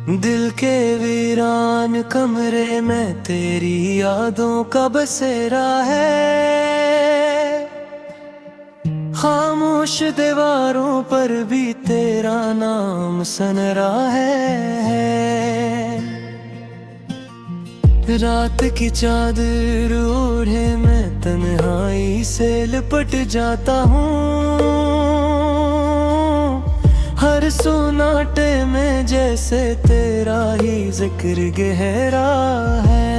दिल के वीरान कमरे में तेरी यादों का बसेरा है। खामोश दीवारों पर भी तेरा नाम सनरा है। रात की चादर ओढ़े मैं तन्हाई से लिपट जाता हूँ। हर सोनाटे में जैसे तेरा ही जिक्र गहरा है।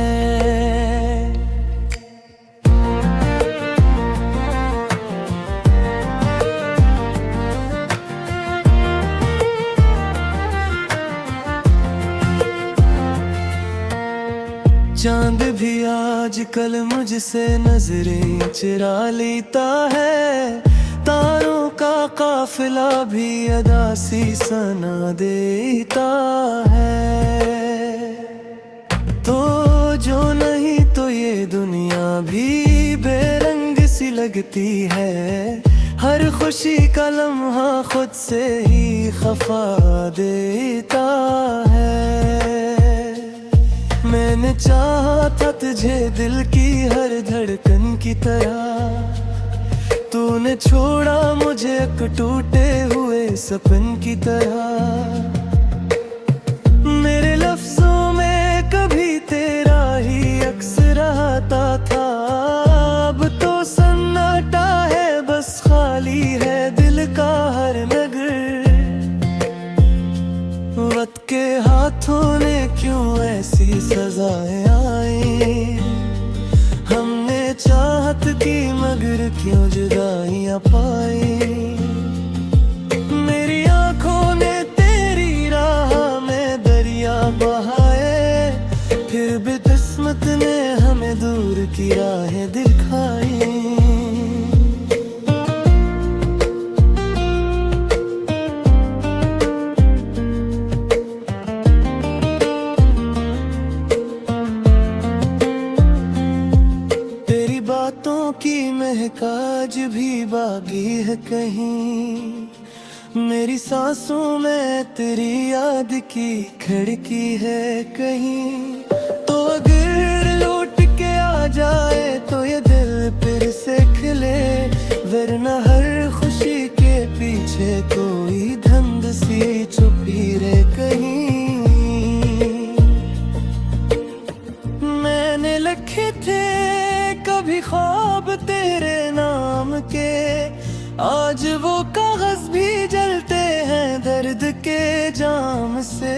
चांद भी आजकल मुझसे नजरें चुरा लेता है। तारों का काफिला भी अदा सी सना देता है। तो जो नहीं तो ये दुनिया भी बेरंग सी लगती है। हर खुशी का लम्हा खुद से ही खफा देता है। मैंने चाहा था तुझे दिल की हर धड़कन की तरह। तूने छोड़ा मुझे एक टूटे हुए सपन की तरह। मेरे लफ्जों में कभी तेरा ही अक्स रहता था। अब तो सन्नाटा है, बस खाली है दिल का हर नगर। वक्त के हाथों ने क्यों ऐसी सजाएं आई। हमने चाहत की मगर क्यों जुदाइयां पाई। मेरी आंखों ने तेरी राह में दरिया बहाए। फिर भी किस्मत ने हमें दूर की राहें दिखाई। बातों की महक आज भी बागी है कहीं। मेरी सांसों में तेरी याद की खिड़की है कहीं। तो अगर लौट के आ जाए तो ये दिल फिर से खिले। वरना हर खुशी के पीछे कोई धंध सी छुपी रहे कहीं। मैंने लिखे थे कभी ख्वाब तेरे नाम के। आज वो कागज भी जलते हैं दर्द के जाम से।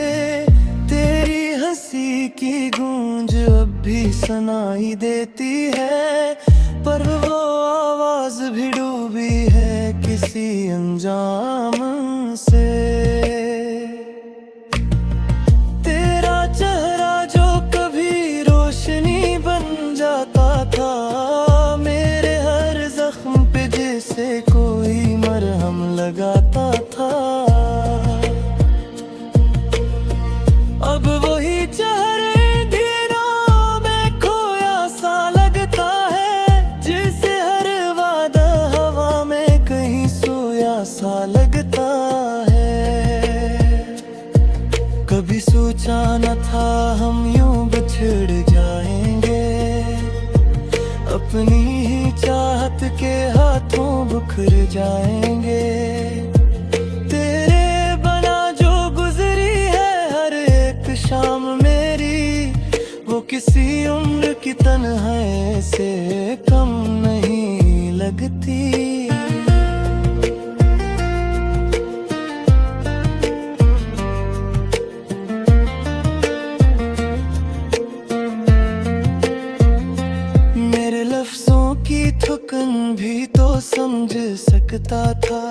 तेरी हंसी की गूंज अब भी सुनाई देती है। पर वो आवाज भी डूबी है किसी अंजाम से। तेरा चेहरा जो कभी रोशनी बन जाता था। मेरे हर जख्म पे जैसे कोई मरहम लगाता था। अब वही चेहरे दिनों में खोया सा लगता है। जैसे हर वादा हवा में कहीं सोया सा लगता है। कभी सोचा न था हम यूं बिछड़ जाएंगे। अपनी ही चाहत के हाथों बिखर जाएंगे। तेरे बना जो गुजरी है हर एक शाम मेरी। वो किसी उम्र की तन्हाई से कम नहीं लगती। थकन भी तो समझ सकता था।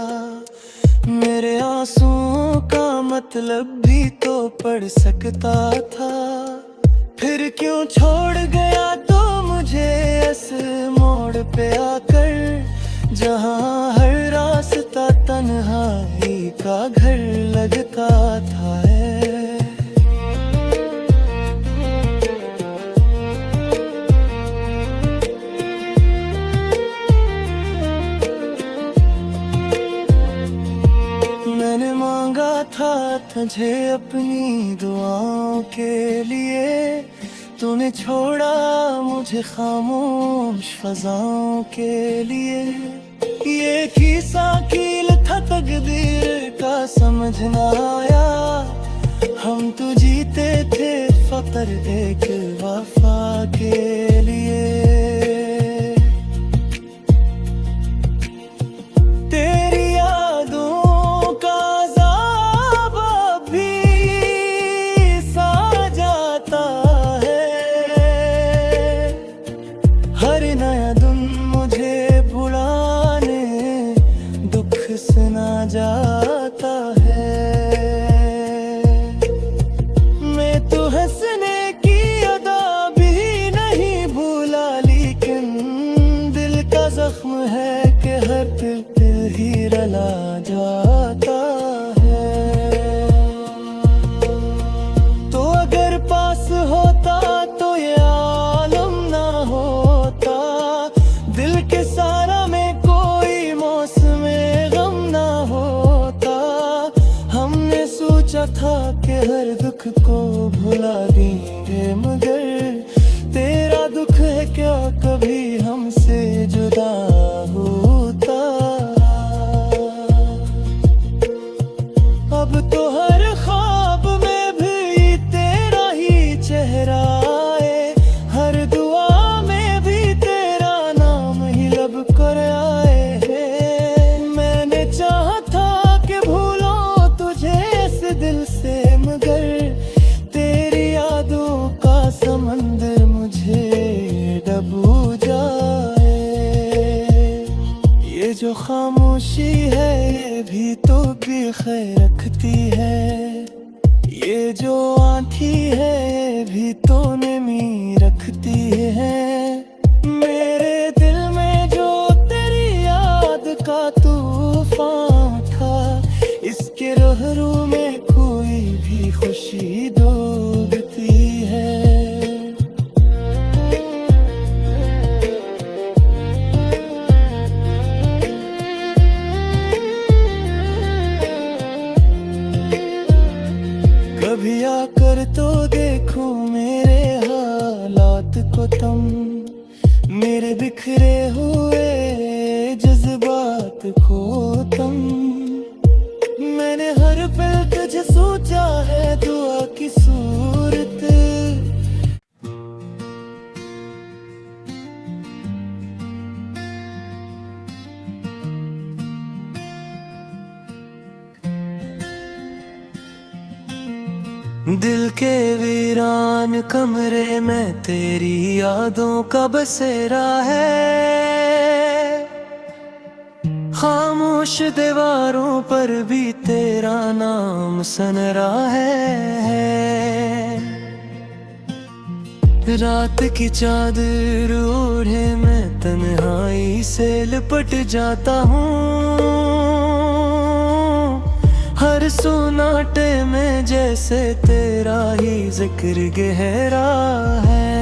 मेरे आंसुओं का मतलब भी तो पढ़ सकता था। फिर क्यों छोड़ गया तो मुझे इस मोड़ पे आकर। जहाँ हर रास्ता तन्हाई का घर लगता था। था मुझे अपनी दुआओं के लिए, तूने छोड़ा मुझे खामोश फजाओं के लिए। ये खीसा कील था तकदीर का समझ ना आया, हम तो जीते थे फकर एक वफा के लिए। तेरी यादों का अज़ाब अभी सा जाता है, हर नया दिन मुझे भुलाने दुख सुना जाता है। मैं तो हंसने की अदा भी नहीं भूला, लेकिन दिल का जख्म है कि हर दिल ही रला जाता है। तो अगर पास होता तो ये आलम ना होता, दिल के सारा में कोई मौसम गम ना होता। हमने सोचा था कि हर दुख को भुला देंगे, मगर तेरा दुख है क्या कभी हमसे जुदा होता। अब तो हर ख्वाब में भी तेरा ही चेहरा आए, हर दुआ में भी तेरा नाम ही लब कर आए है। मैंने चाहा था कि भूलो तुझे इस दिल से, मगर तेरी यादों का समंदर मुझे डूबा जाए। ये जो खामोशी है ये भी तो खैर रखती है, ये जो आँखी है ये भी तो नमी रखती है। मेरे दिल में जो तेरी याद का तूफान था, इसके रहरू में कोई भी खुशी डूबती है। कभी आकर तो देखो मेरे हालात को तुम, मेरे बिखरे हुए जज्बात को तुम। मैंने हर पल तुझे सोचा है दुआ की सूरत, दिल के वीरान कमरे में तेरी यादों का बसेरा है। खामोश दीवारों पर भी तेरा नाम सनरा है। रात की चादर ओढ़े मैं तन्हाई से लिपट जाता हूँ, हर सुनाटे में जैसे तेरा ही जिक्र गहरा है।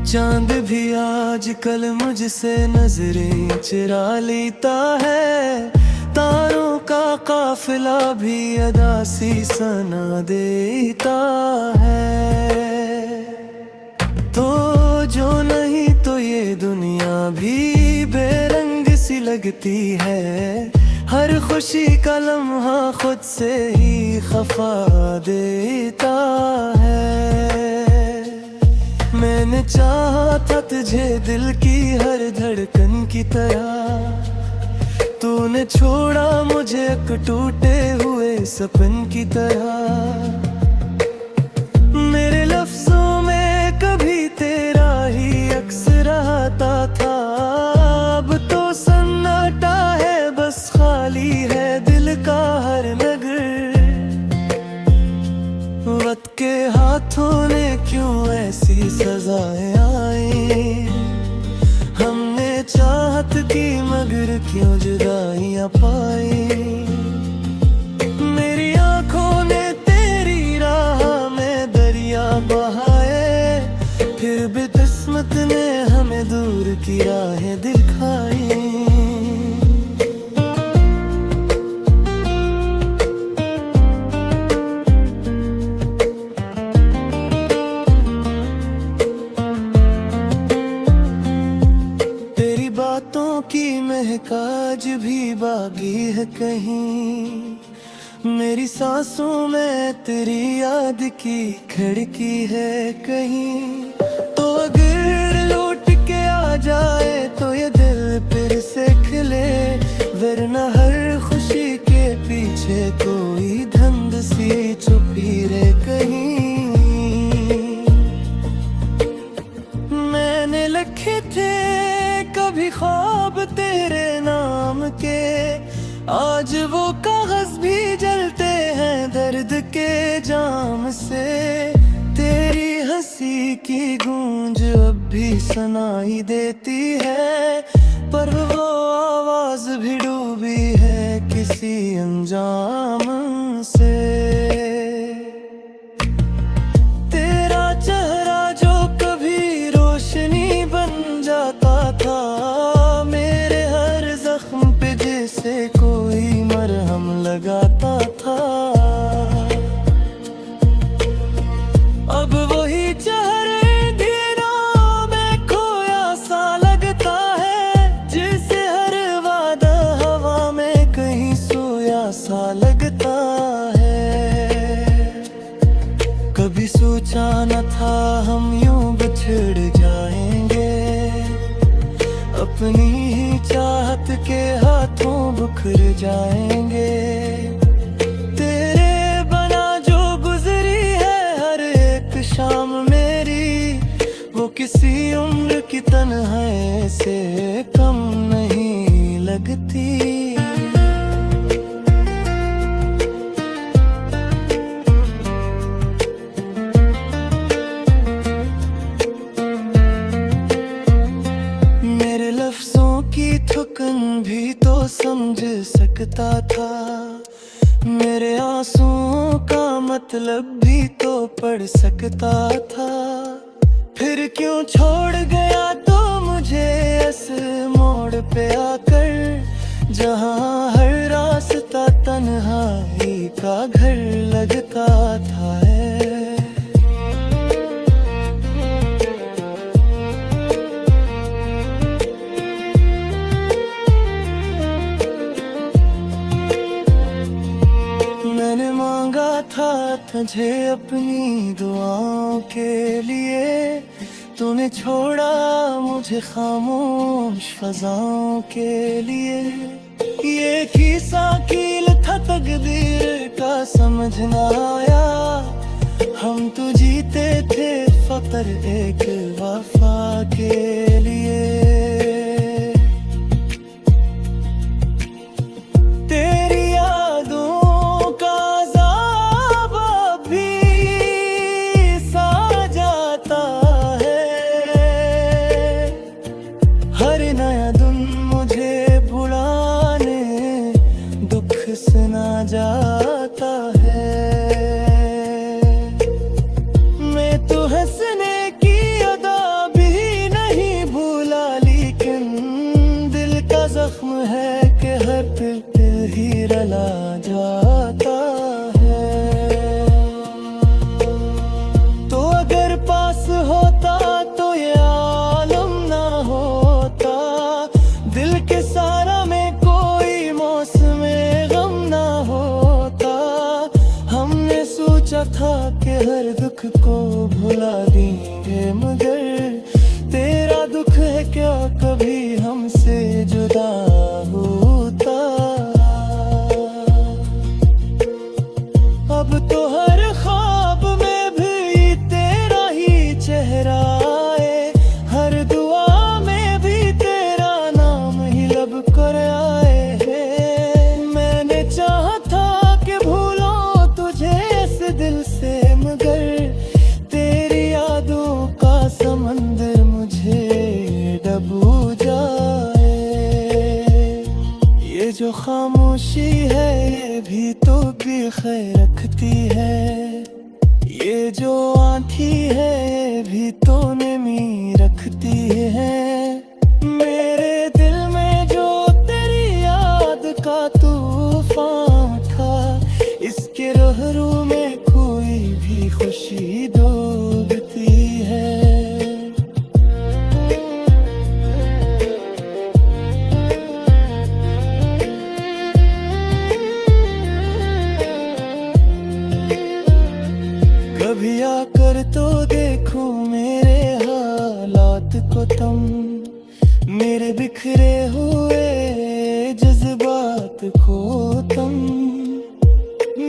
चांद भी आजकल मुझसे नजरें चुरा लेता है, तारों का काफिला भी अदा सी सना देता है। तो जो नहीं तो ये दुनिया भी बेरंग सी लगती है, हर खुशी का लम्हा खुद से ही खफा देता है। मैंने चाहा था तुझे दिल की हर धड़कन की तरह, तूने छोड़ा मुझे एक टूटे हुए सपन की तरह। मेरे लफ्जों में कभी तेरा ही अक्स रहता था, अब तो सन्नाटा है बस खाली है दिल का हर नगर। वक्त के हाथों ने क्यों ऐसी सजाएं आई, हमने चाहत की मगर क्यों जुदाइयां पाई। मेरी आंखों ने तेरी फिर भी किस्मत ने हमें दूर की राहें दिखाई। तेरी बातों की महक आज भी बाकी है कहीं, मेरी सांसों में तेरी याद की खिड़की है कहीं। तो अगर लौट के आ जाए तो ये दिल फिर से खिले, वरना हर खुशी के पीछे कोई धंध सी छुपी रहे कहीं। मैंने लिखे थे कभी ख्वाब तेरे नाम के, आज वो कागज भी जलते हैं दर्द के जाम से। तेरी हंसी की गूंज अब भी सुनाई देती है, पर वो आवाज भी डूबी है किसी अंजाम से। तेरा चेहरा जो कभी रोशनी बन जाता था, मेरे हर जख्म पे जैसे कोई मरहम लगाता था। अब वही चेहरे दिनों में खोया सा लगता है, जैसे हर वादा हवा में कहीं सोया सा लगता है। कभी सोचा न था हम यूं बिछड़ जाएंगे, अपनी ही चाहत के हाथों बिखर जाएंगे। तेरे बना जो गुजरी है हर एक शाम मेरी, वो किसी उम्र की तन्हाई से कम नहीं लगती। मेरे लफ्जों की थकन भी तो समझ सकता था, मेरे आंसुओं का मतलब भी तो पढ़ सकता था। फिर क्यों छोड़ गया तो मुझे इस मोड़ पे आकर, जहां हर रास्ता तन्हाई का घर लगता था। मैंने मांगा था तुझे अपनी दुआओं के लिए, तूने छोड़ा मुझे खामोश फजाओं के लिए। ये खीसा कील था तकदीर का समझ ना आया, हम तो जीते थे फकर एक वफा के लिए। हर नया दिन मुझे भुलाने दुख सुना जाता है। मैं तो हंसने की अदा भी नहीं भूला, लेकिन दिल का जख्म है कि हर दिल ही रला जाता है। तो अगर पास होता तो ये आलम ना होता, दिल के सारा में कोई मौसम गम ना होता। हमने सोचा था कि हर दुख को भुला देंगे, मगर तेरा दुख है क्या कभी हमसे जुदा होता। अब तो हर ख्वाब में भी तेरा ही चेहरा आए, हर दुआ में भी तेरा नाम ही लब कर आए है। मैंने चाहा था कि भूलों तुझे इस दिल से, मगर तेरी यादों का समंदर मुझे डूबो जाए। ये जो खामोशी है ये भी तो बेखैर रखती है, ये जो आँखी है ये भी गीतों ने मी रखती है। मेरे दिल में जो तेरी याद का तूफान था, इसके लहरों में कोई भी खुशी डूबती है। कभी आकर तो देखो मेरे हालात को तुम, मेरे बिखरे हुए जज्बात को तुम।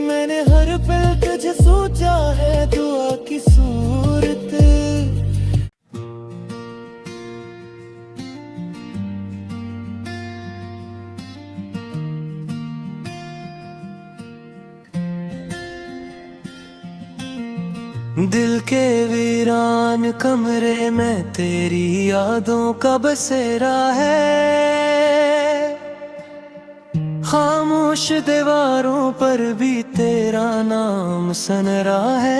मैंने हर पल तुझे सोचा है दुआ की सूरत। दिल के वीरान कमरे में तेरी यादों का बसेरा है। खामोश दीवारों पर भी तेरा नाम सनरा है।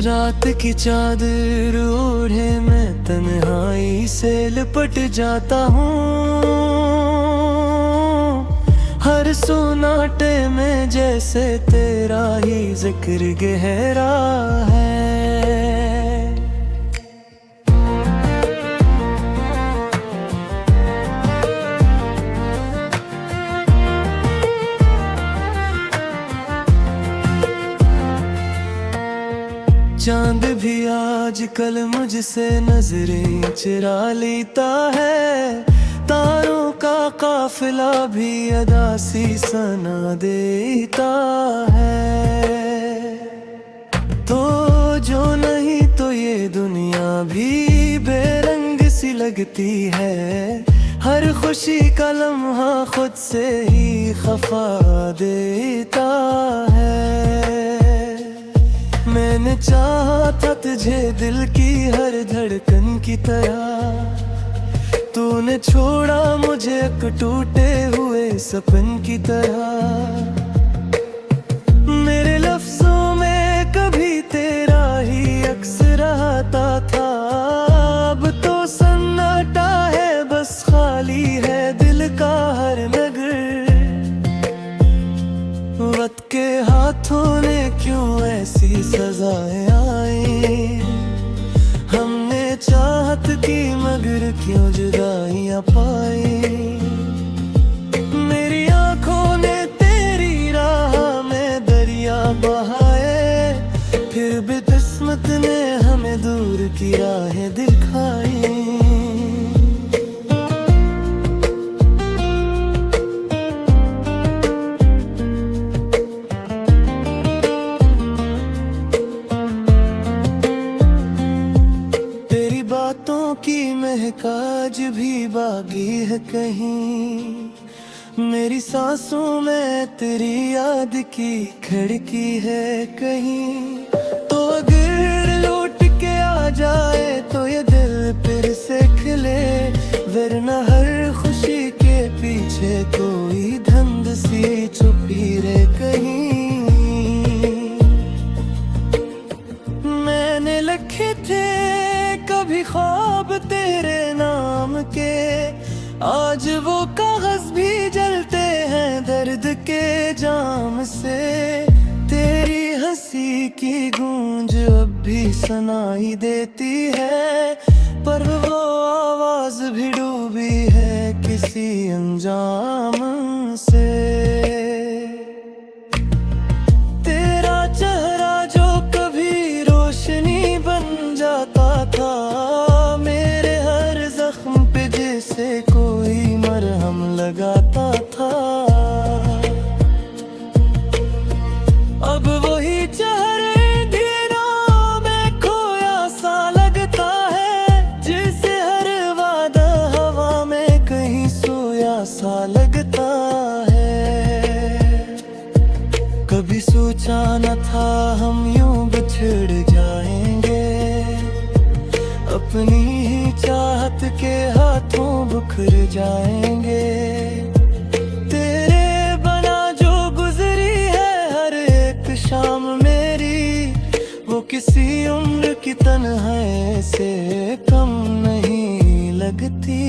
रात की चादर ओढ़े मैं तन्हाई से लिपट जाता हूँ। हर सोनाटे में जैसे तेरा ही जिक्र गहरा है। चांद भी आजकल मुझसे नजरें चुरा लेता है। तारों का काफिला भी अदा सी सना देता है। तो जो नहीं तो ये दुनिया भी बेरंग सी लगती है। हर खुशी का लम्हा खुद से ही खफा देता है। मैंने चाहा था तुझे दिल की हर धड़कन की तरह, तूने छोड़ा मुझे एक टूटे हुए सपन की तरह। मेरे लफ्जों में कभी तेरा ही अक्स रहता था। अब तो सन्नाटा है, बस खाली है दिल का हर नगर। वक्त के हाथों ने क्यों ऐसी सजाएं आई। हमने चाहत की मगर क्यों जुदाइयां पाई। मेरी आंखों ने तेरी राह में दरिया बहाए, फिर भी किस्मत ने हमें दूर की राहें दिखाई। बातों की महक आज भी बाकी है कहीं। मेरी सांसों में तेरी याद की खिड़की है कहीं। तो अगर लौट के आ जाए तो ये दिल फिर से खिले, वरना हर खुशी के पीछे कोई धंध सी छुपी रहे कहीं। मैंने लिखे थे कभी ख्वाब तेरे नाम के, आज वो कागज भी जलते हैं दर्द के जाम से। तेरी हंसी की गूंज अब भी सुनाई देती है, पर वो आवाज भी डूबी है किसी अंजाम से। तेरा चेहरा जो कभी रोशनी बन जाता था, मेरे हर जख्म पे जैसे कोई मरहम लगाता था। अब वही चेहरे दिनों में खोया सा लगता है, जैसे हर वादा हवा में कहीं सोया सा लगता है। कभी सोचा न था हम यूं बिछड़ जाएंगे, अपनी ही चाहत के हाथों बिखर जाएंगे। तेरे बना जो गुजरी है हर एक शाम मेरी, किसी उम्र की तन्हाई से कम नहीं लगती।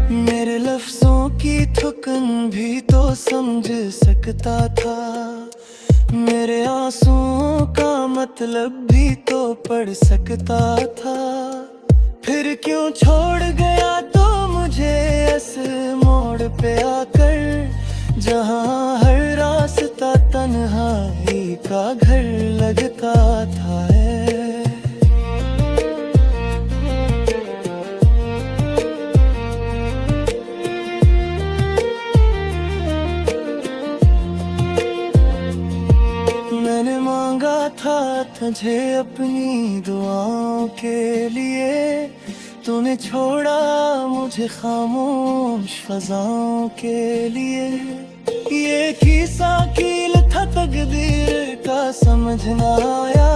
मेरे लफ्जों की थकन भी तो समझ सकता था, मेरे आंसुओं का मतलब भी तो पढ़ सकता था। फिर क्यों छोड़ गया तो मुझे इस मोड़ पे आकर, जहाँ हर रास्ता तन्हाई का घर लगता था। मैंने मांगा था तुझे अपनी दुआओं के लिए, तूने छोड़ा मुझे खामोश फज़ाओं के लिए। ये किस्सा कील था तकदीर का समझ ना आया,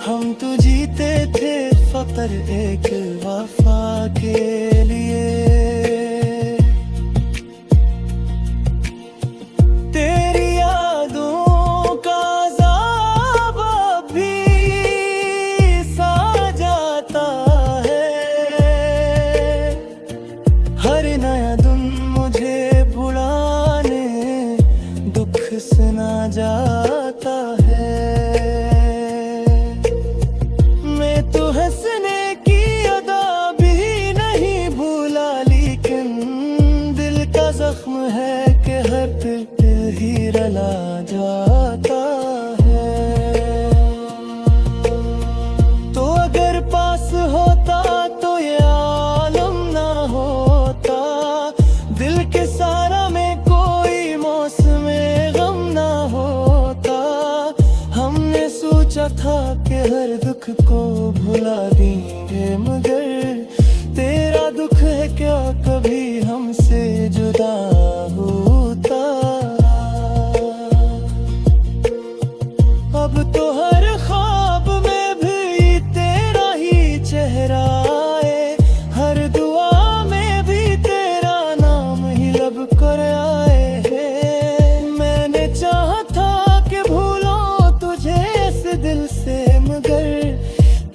हम तो जीते थे फकर एक वफा के लिए। तेरी यादों का अज़ाब अभी सा जाता है, हर नया दिन मुझे भुलाने दुख सुना जाता है। मैं तो हंसने की अदा भी नहीं भूला, लेकिन दिल का जख्म है कि हर दिल ही रला जाता है। तो अगर पास होता तो ये आलम ना होता, दिल के सारा में कोई मौसम गम ना होता। हमने सोचा था कि हर दुख को भुला देंगे, मगर तेरा दुख है क्या कभी हमसे जुदा होता। अब तो हर ख्वाब में भी तेरा ही चेहरा आए, हर दुआ में भी तेरा नाम ही लब कर आए है। मैंने चाहा था कि भूलो तुझे इस दिल से, मगर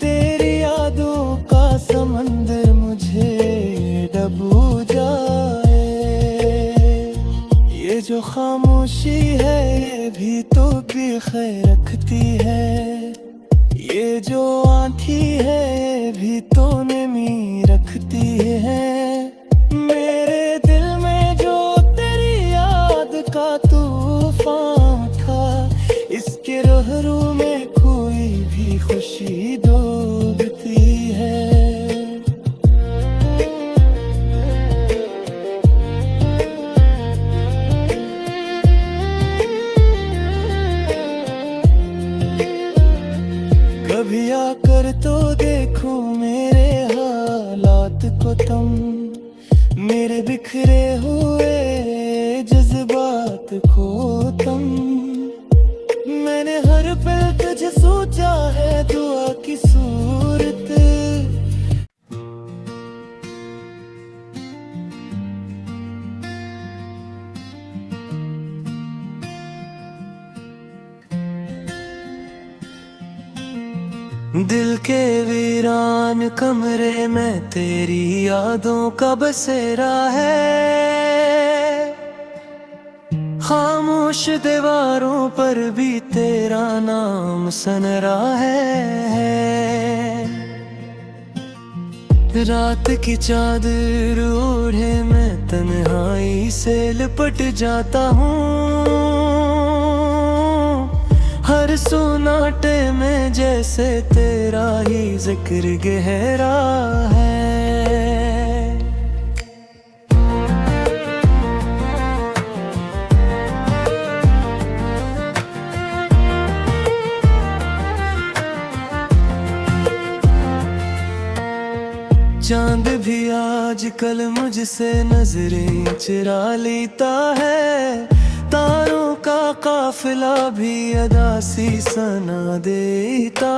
तेरी यादों का समंदर मुझे डूबा जाए। ये जो खामोशी है ये भी तो खैर रखती है, ये जो आँधी है ये भी तो नमी रखती है। मेरे दिल में जो तेरी याद का तूफान था, इसके रहरू में कोई भी खुशी डूबती है। कभी आकर तो देखो मेरे हालात को तुम, मेरे बिखरे हुए जज्बात को तुम। मैंने हर पल तुझे सोचा है दुआ की सूरत। दिल के वीरान कमरे में तेरी यादों का बसेरा है, खामोश दीवारों पर भी तेरा नाम सनरा है। रात की चादर ओढ़े मैं तन्हाई से लिपट जाता हूँ, हर सोनाटे में जैसे तेरा ही जिक्र गहरा है। चांद भी आजकल मुझसे नजरें चुरा लेता है, तारों का काफिला भी अदासी सना देता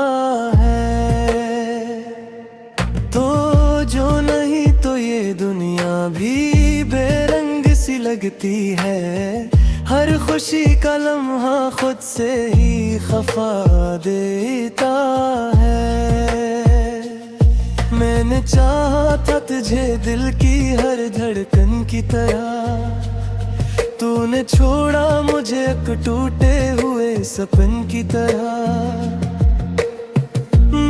है। तो जो भी बेरंग सी लगती है, हर खुशी का लम्हा खुद से ही खफा देता है। मैंने चाहा था तुझे दिल की हर धड़कन की तरह, तूने छोड़ा मुझे एक टूटे हुए सपन की तरह।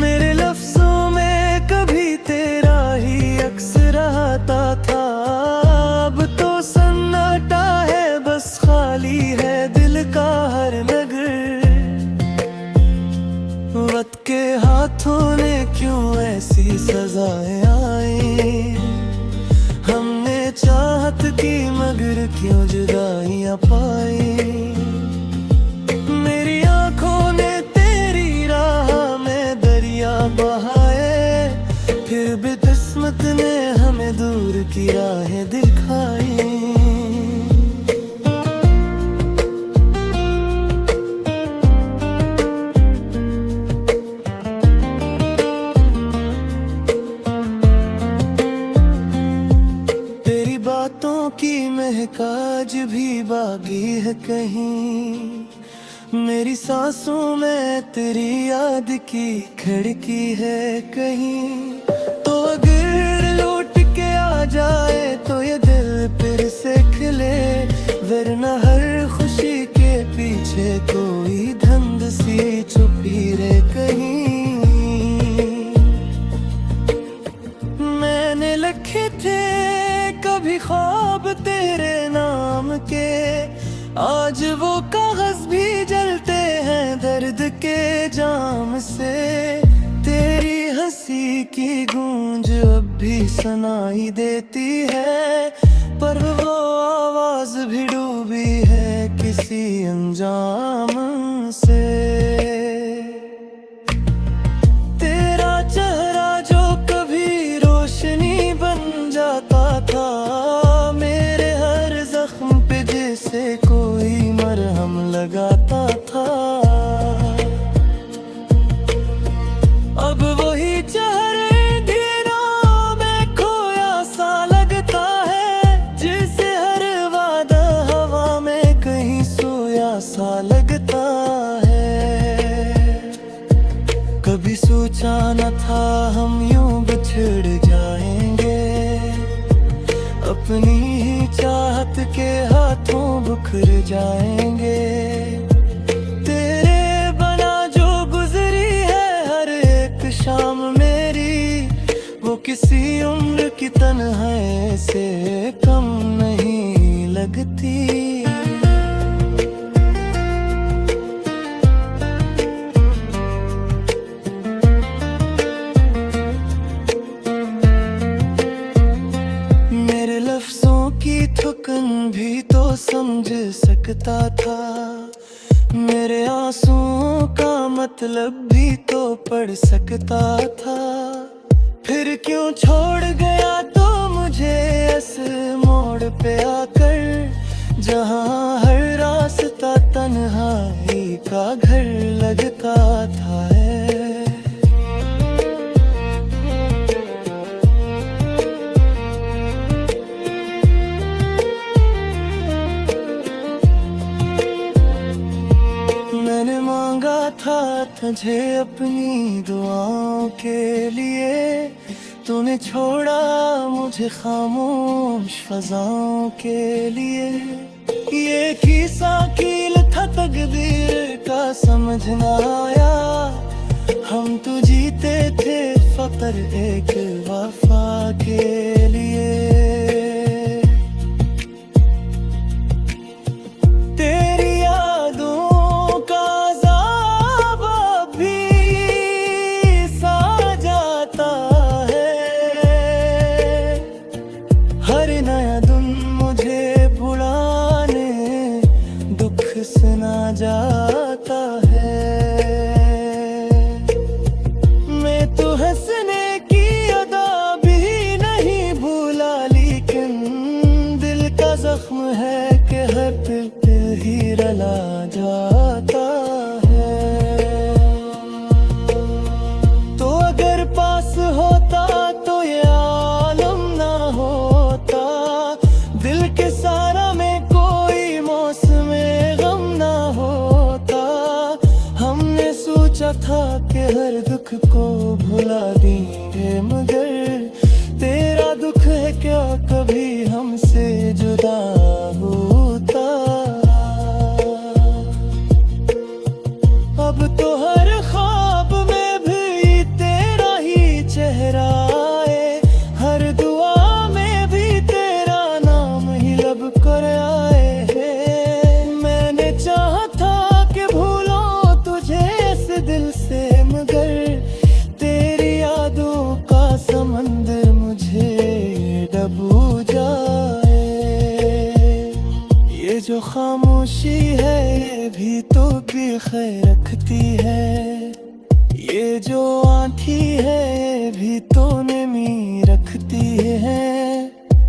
मेरे लफ्जों में कभी तेरा ही अक्स रहता था, अब तो सन्नाटा है, बस खाली है दिल का हर नगर। वक्त के हाथों ने क्यों ऐसी सजाएं आई, हमने चाहत की मगर क्यों जुदाइयां पाई। मेरी आंखों ने तेरी राह में दरिया बहाए, फिर भी किस्मत ने हमें दूर की राहें दिखाई। बातों की महक आज भी बागी है कहीं, मेरी सांसों में तेरी याद की खिड़की है कहीं। तो अगर लौट के आ जाए तो ये दिल फिर से खिले, वरना हर खुशी के पीछे कोई धुंध सी छुपी रहे कहीं। मैंने लिखे थे कभी ख्वाब तेरे नाम के, आज वो कागज भी जलते हैं दर्द के जाम से। तेरी हंसी की गूंज अब भी सुनाई देती है, पर वो आवाज भी डूबी है किसी अंजाम से। तेरा चेहरा जो कभी रोशनी बन जाता था, मेरे हर जख्म पे जैसे कोई मरहम लगाता था। अब वही चेहरे दिनों में खोया सा लगता है, जैसे हर वादा हवा में कहीं सोया सा लगता है। कभी सोचा न था हम यूं बिछड़ जाएंगे, अपनी ही चाहत के हाथों बिखर जाएंगे। तेरे बना जो गुजरी है हर एक शाम मेरी, वो किसी उम्र की तन्हाई से कम नहीं लगती। थुकन भी तो समझ सकता था, मेरे आंसुओं का मतलब भी तो पढ़ सकता था। फिर क्यों छोड़ गया तो मुझे इस मोड़ पे आकर, जहाँ हर रास्ता तन्हाई का घर लगता था। मैंने मांगा था तुझे अपनी दुआओं के लिए, तूने छोड़ा मुझे खामोश फजाओं के लिए। ये किस्सा कील था तकदीर का समझ ना आया, हम तो जीते थे फकर एक वफा के लिए। सुना जाता है मैं तो हंसने की अदा भी नहीं दुख को भुला देंगे, मगर तेरा दुख है क्या कभी हमसे जुदा होता। अब तो हर ख्वाब में भी तेरा ही चेहरा आए, हर दुआ में भी तेरा नाम ही लब कर आए है। मैंने चाहा था कि भूलो तुझे इस दिल से, मगर तेरी यादों का समंदर मुझे डूबा जाए। ये जो खामोशी है ये भी तो खैर रखती है, ये जो आँधी है ये भी तो नमी रखती है।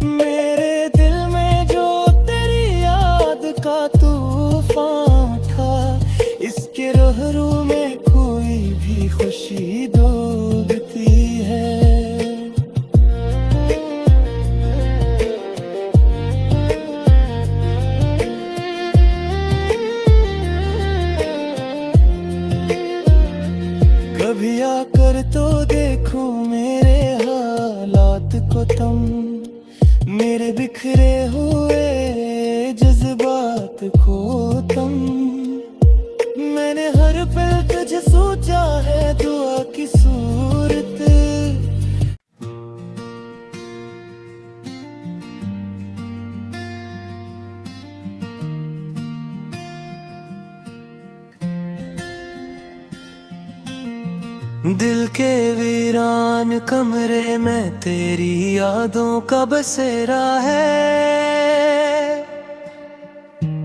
मेरे दिल में जो तेरी याद का तूफान था, इसके रहरू में कोई भी खुशी डूबती है। कभी आकर तो देखो मेरे हालात को तुम, मेरे बिखरे हुए जज्बात को तुम। मैंने हर पल तुझे सोचा है दुआ की सूरत। दिल के वीरान कमरे में तेरी यादों का बसेरा है,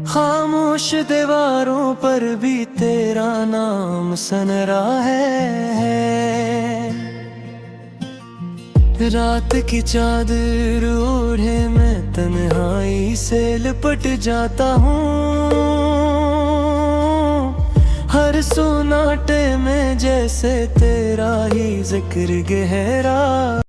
खामोश दीवारों पर भी तेरा नाम सनरा है। रात की चादर ओढ़े मैं तन्हाई से लिपट जाता हूँ, हर सोनाटे में जैसे तेरा ही जिक्र गहरा।